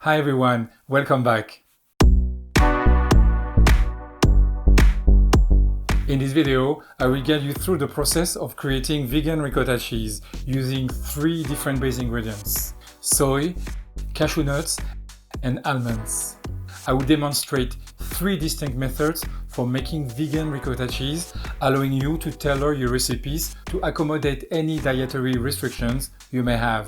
Hi everyone, welcome back. In this video, I will guide you through the process of creating vegan ricotta cheese using 3 different base ingredients: soy, cashew nuts, and almonds. I will demonstrate 3 distinct methods for making vegan ricotta cheese, allowing you to tailor your recipes to accommodate any dietary restrictions you may have.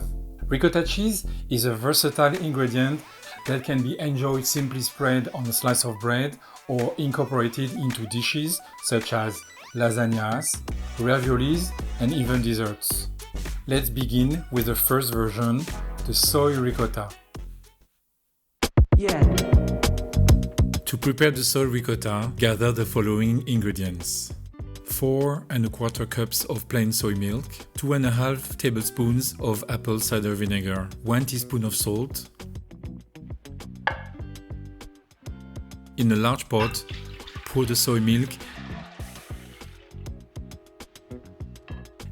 Ricotta cheese is a versatile ingredient that can be enjoyed simply spread on a slice of bread or incorporated into dishes such as lasagnas, raviolis, and even desserts. Let's begin with the first version, the soy ricotta. To prepare the soy ricotta, gather the following ingredients: 4 1/4 cups of plain soy milk, 2 1/2 tablespoons of apple cider vinegar, 1 teaspoon of salt. In a large pot, pour the soy milk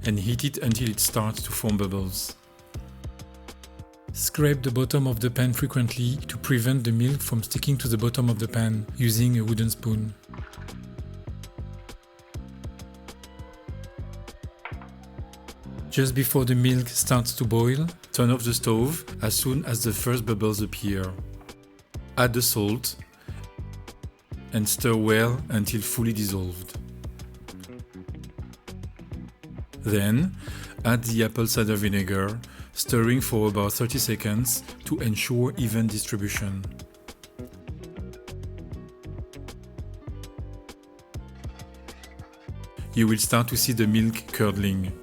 and heat it until it starts to form bubbles. Scrape the bottom of the pan frequently to prevent the milk from sticking to the bottom of the pan using a wooden spoon. Just before the milk starts to boil, turn off the stove as soon as the first bubbles appear. Add the salt and stir well until fully dissolved. Then, add the apple cider vinegar, stirring for about 30 seconds to ensure even distribution. You will start to see the milk curdling.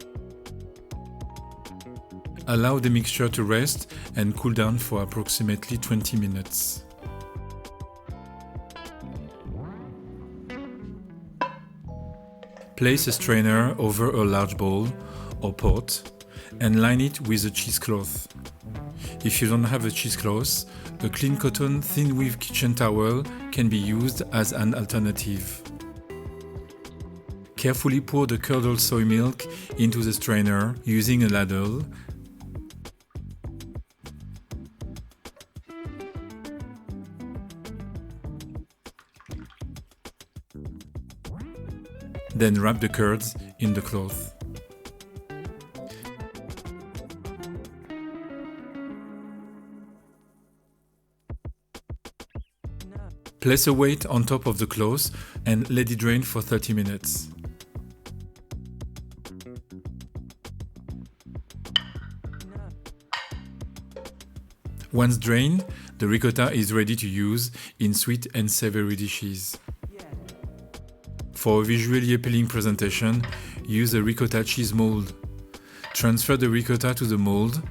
Allow the mixture to rest and cool down for approximately 20 minutes. Place a strainer over a large bowl or pot and line it with a cheesecloth. If you don't have a cheesecloth, a clean cotton thin weave kitchen towel can be used as an alternative. Carefully pour the curdled soy milk into the strainer using a ladle. Then wrap the curds in the cloth. Place a weight on top of the cloth and let it drain for 30 minutes. Once drained, the ricotta is ready to use in sweet and savory dishes. For a visually appealing presentation, use a ricotta cheese mold. Transfer the ricotta to the mold,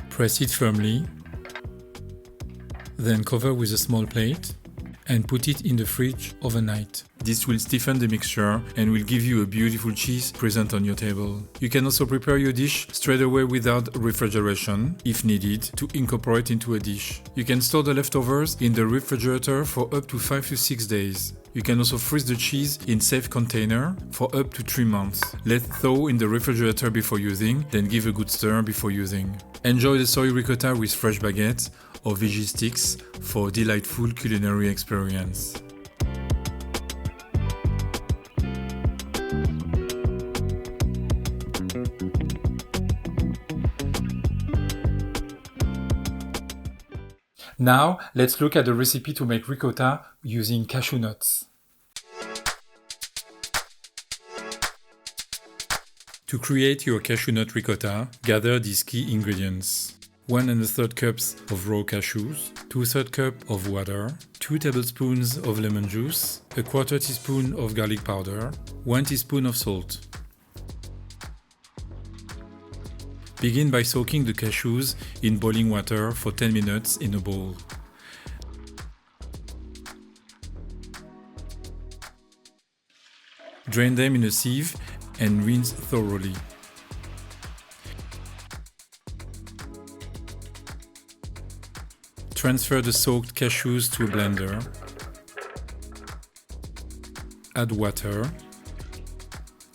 press it firmly, then cover with a small plate and put it in the fridge overnight. This will stiffen the mixture and will give you a beautiful cheese present on your table. You can also prepare your dish straight away without refrigeration, if needed, to incorporate into a dish. You can store the leftovers in the refrigerator for up to 5 to 6 days. You can also freeze the cheese in safe container for up to 3 months. Let thaw in the refrigerator before using, then give a good stir before using. Enjoy the soy ricotta with fresh baguette or veggie sticks for a delightful culinary experience. Now, let's look at the recipe to make ricotta using cashew nuts. To create your cashew nut ricotta, gather these key ingredients: 1 1/3 cups of raw cashews, 2/3 cup of water, 2 tablespoons of lemon juice, a 1/4 teaspoon of garlic powder, 1 teaspoon of salt. Begin by soaking the cashews in boiling water for 10 minutes in a bowl. Drain them in a sieve and rinse thoroughly. Transfer the soaked cashews to a blender. Add water,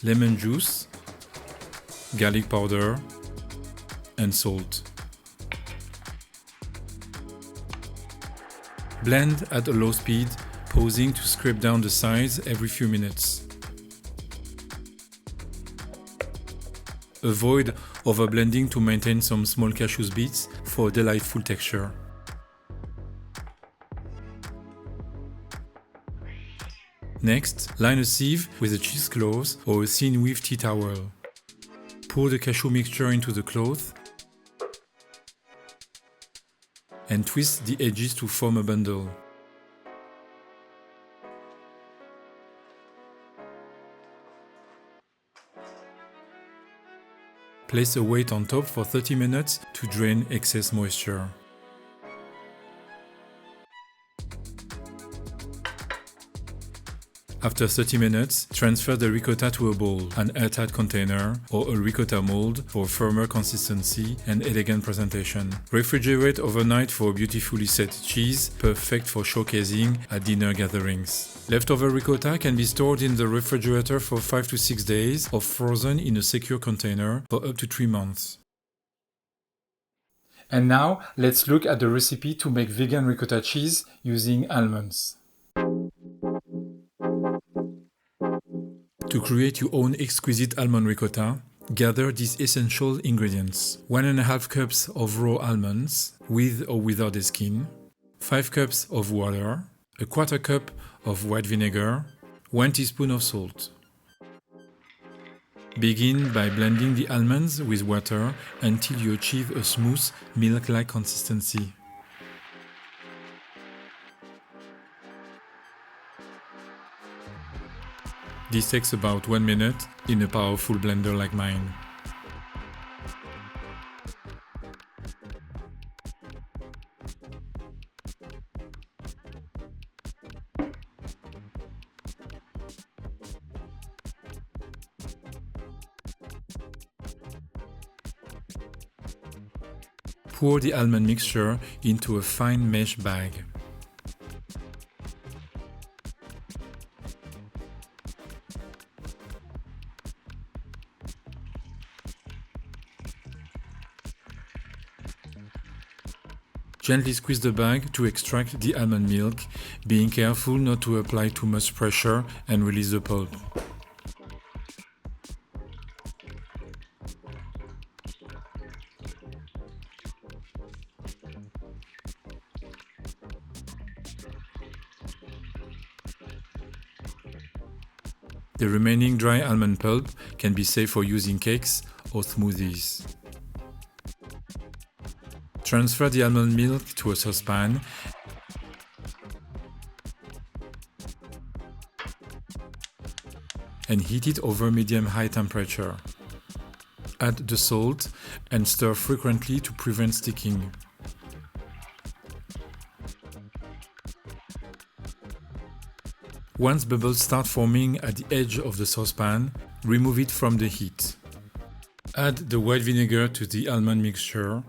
lemon juice, garlic powder, and salt. Blend at a low speed, pausing to scrape down the sides every few minutes. Avoid overblending to maintain some small cashew bits for a delightful texture. Next, line a sieve with a cheesecloth or a thin weave tea towel. Pour the cashew mixture into the cloth and twist the edges to form a bundle. Place a weight on top for 30 minutes to drain excess moisture. After 30 minutes, transfer the ricotta to a bowl, an airtight container, or a ricotta mold for firmer consistency and elegant presentation. Refrigerate overnight for a beautifully set cheese, perfect for showcasing at dinner gatherings. Leftover ricotta can be stored in the refrigerator for 5 to 6 days or frozen in a secure container for up to 3 months. And now, let's look at the recipe to make vegan ricotta cheese using almonds. To create your own exquisite almond ricotta, gather these essential ingredients. 1.5 cups of raw almonds, with or without the skin, 5 cups of water, 1/4 cup of white vinegar, 1 teaspoon of salt. Begin by blending the almonds with water until you achieve a smooth, milk-like consistency. This takes about 1 minute in a powerful blender like mine. Pour the almond mixture into a fine mesh bag. Gently squeeze the bag to extract the almond milk, being careful not to apply too much pressure and release the pulp. The remaining dry almond pulp can be saved for use in cakes or smoothies. Transfer the almond milk to a saucepan and heat it over medium-high temperature. Add the salt and stir frequently to prevent sticking. Once bubbles start forming at the edge of the saucepan, remove it from the heat. Add the white vinegar to the almond mixture,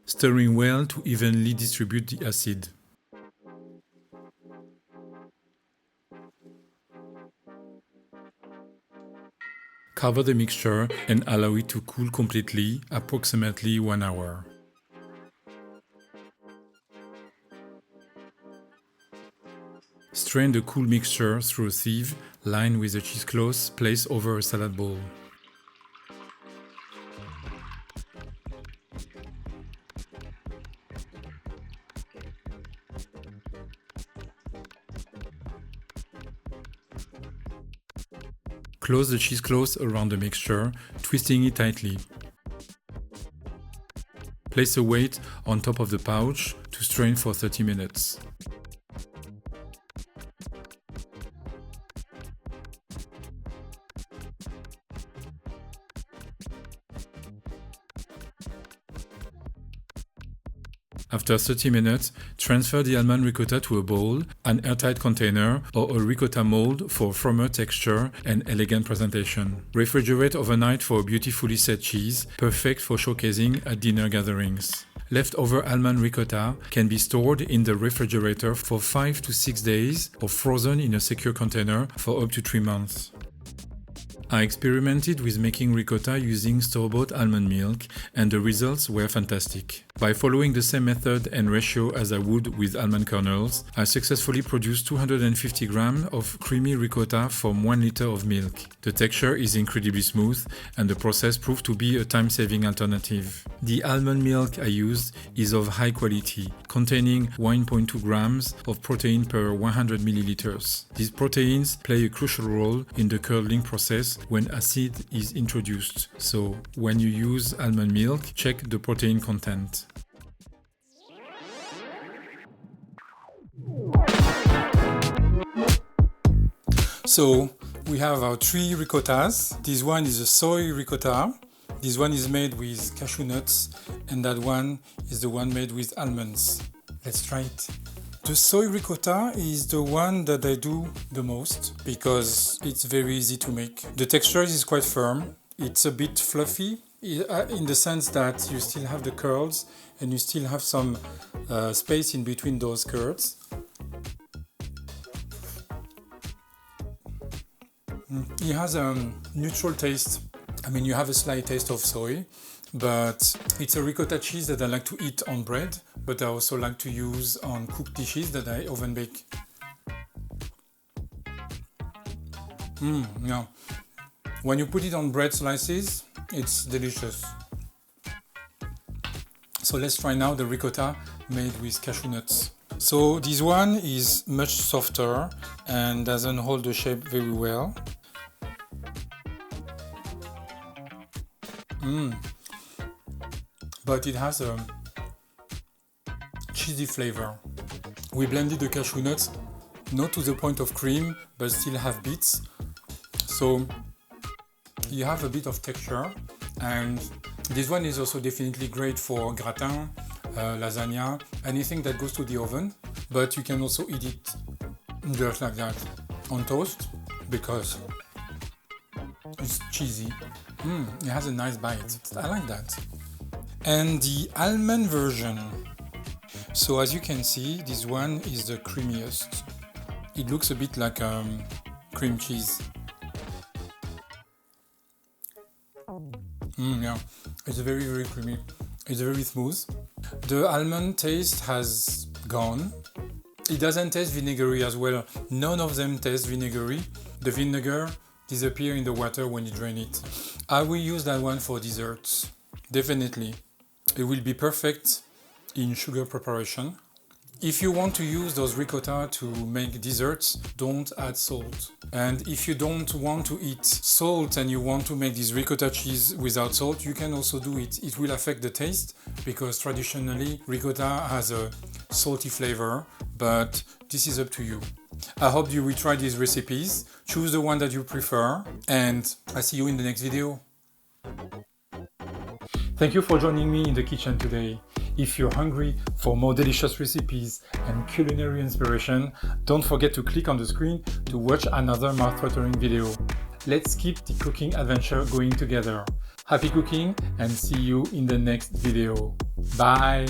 stirring well to evenly distribute the acid. Cover the mixture and allow it to cool completely, approximately 1 hour. Strain the cool mixture through a sieve lined with a cheesecloth placed over a salad bowl. Close the cheesecloth around the mixture, twisting it tightly. Place a weight on top of the pouch to strain for 30 minutes. After 30 minutes, transfer the almond ricotta to a bowl, an airtight container, or a ricotta mold for firmer texture and elegant presentation. Refrigerate overnight for a beautifully set cheese, perfect for showcasing at dinner gatherings. Leftover almond ricotta can be stored in the refrigerator for 5 to 6 days or frozen in a secure container for up to 3 months. I experimented with making ricotta using store-bought almond milk and the results were fantastic. By following the same method and ratio as I would with almond kernels, I successfully produced 250 grams of creamy ricotta from 1 liter of milk. The texture is incredibly smooth and the process proved to be a time-saving alternative. The almond milk I used is of high quality, containing 1.2 grams of protein per 100 milliliters. These proteins play a crucial role in the curdling process when acid is introduced. So, when you use almond milk, check the protein content. So we have our 3 ricottas. This one is a soy ricotta. This one is made with cashew nuts, and that one is the one made with almonds. Let's try it. The soy ricotta is the one that I do the most because it's very easy to make. The texture is quite firm. It's a bit fluffy in the sense that you still have the curls and you still have some space in between those curds. It has a neutral taste. I mean, you have a slight taste of soy, but it's a ricotta cheese that I like to eat on bread, but I also like to use on cooked dishes that I oven bake. Yeah. When you put it on bread slices, it's delicious. So let's try now the ricotta made with cashew nuts. So this one is much softer and doesn't hold the shape very well. But it has a cheesy flavor. We blended the cashew nuts, not to the point of cream, but still have bits. So you have a bit of texture, and this one is also definitely great for gratin, lasagna, anything that goes to the oven. But you can also eat it just like that on toast because it's cheesy. It has a nice bite. I like that. And the almond version. So as you can see, this one is the creamiest. It looks a bit like cream cheese. Yeah, it's very, very creamy. It's very smooth. The almond taste has gone. It doesn't taste vinegary as well. None of them taste vinegary. The vinegar disappears in the water when you drain it. I will use that one for desserts. Definitely. It will be perfect in sugar preparation. If you want to use those ricotta to make desserts, don't add salt. And if you don't want to eat salt and you want to make this ricotta cheese without salt, you can also do it. It will affect the taste because traditionally ricotta has a salty flavor, but this is up to you. I hope you will try these recipes. Choose the one that you prefer, and I see you in the next video. Thank you for joining me in the kitchen today. If you're hungry for more delicious recipes and culinary inspiration, don't forget to click on the screen to watch another mouth-watering video. Let's keep the cooking adventure going together. Happy cooking and see you in the next video. Bye!